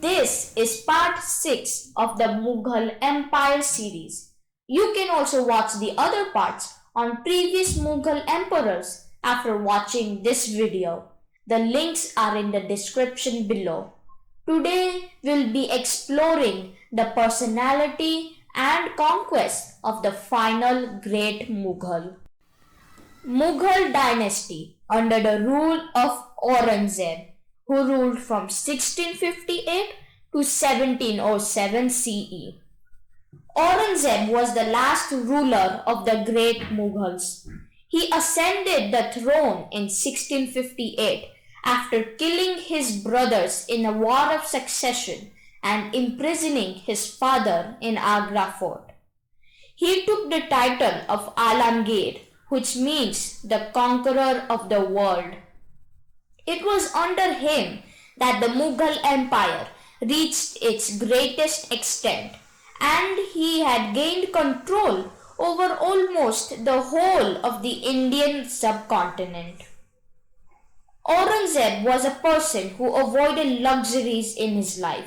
this is part 6 of the Mughal Empire series. You can also watch the other parts on previous Mughal emperors after watching this video. The links are in the description below. Today we'll be exploring the personality and conquest of the final Great Mughal. Mughal dynasty under the rule of Aurangzeb, who ruled from 1658 to 1707 CE. Aurangzeb was the last ruler of the Great Mughals. He ascended the throne in 1658 after killing his brothers in a war of succession and imprisoning his father in Agra fort. He took the title of Alamgir, which means the conqueror of the world. It was under him that the Mughal Empire reached its greatest extent, and he had gained control over almost the whole of the Indian subcontinent. Aurangzeb was a person who avoided luxuries in his life.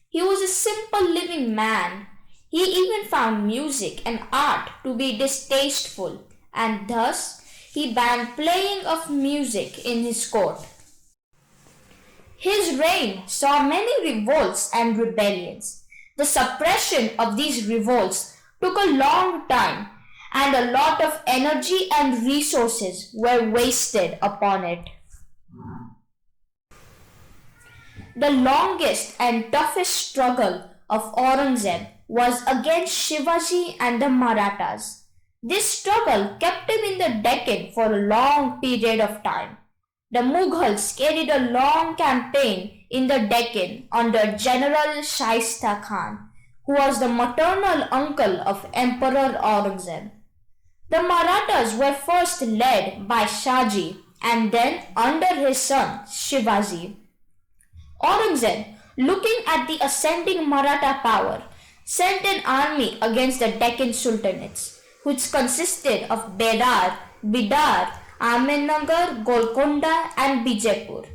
He was a simple living man. He even found music and art to be distasteful, and thus he banned playing of music in his court. His reign saw many revolts and rebellions. The suppression of these revolts took a long time, and a lot of energy and resources were wasted upon it. The longest and toughest struggle of Aurangzeb was against Shivaji and the Marathas. This struggle kept him in the Deccan for a long period of time. The Mughals carried a long campaign in the Deccan under General Shaista Khan, who was the maternal uncle of Emperor Aurangzeb. The Marathas were first led by Shaji and then under his son Shivaji. Aurangzeb, looking at the ascending Maratha power, sent an army against the Deccan Sultanates, which consisted of Bidar, Ahmednagar, Golconda and Bijapur.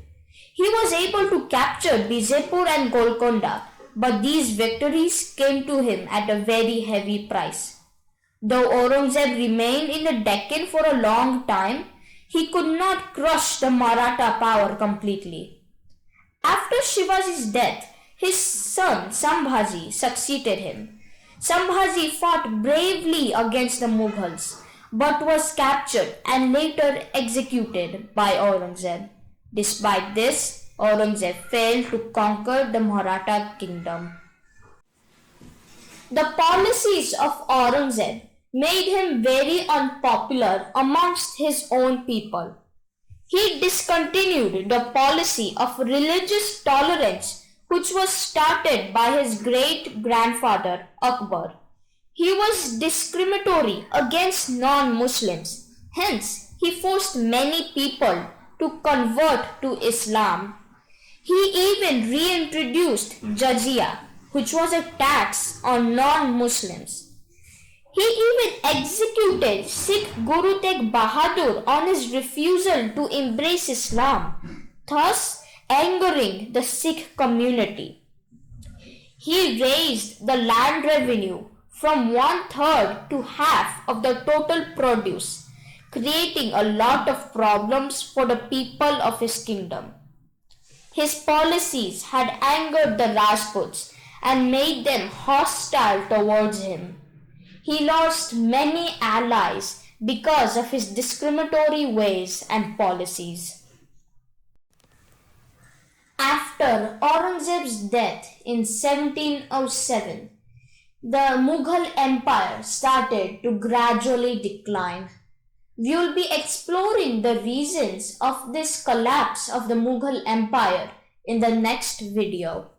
He was able to capture Bijapur and Golconda, but these victories came to him at a very heavy price. Though Aurangzeb remained in the Deccan for a long time, he could not crush the Maratha power completely. After Shivaji's death, his son Sambhaji succeeded him. Sambhaji fought bravely against the Mughals, but was captured and later executed by Aurangzeb. Despite this, Aurangzeb failed to conquer the Maratha kingdom. The policies of Aurangzeb made him very unpopular amongst his own people. He discontinued the policy of religious tolerance which was started by his great-grandfather Akbar. He was discriminatory against non-Muslims. Hence, he forced many people to convert to Islam. He even reintroduced jizya, which was a tax on non-Muslims. He even executed Sikh Guru Tegh Bahadur on his refusal to embrace Islam, thus angering the Sikh community. He raised the land revenue from 1/3 to half of the total produce, creating a lot of problems for the people of his kingdom. His policies had angered the Rajputs and made them hostile towards him. He lost many allies because of his discriminatory ways and policies. After Aurangzeb's death in 1707, the Mughal Empire started to gradually decline. We will be exploring the reasons of this collapse of the Mughal Empire in the next video.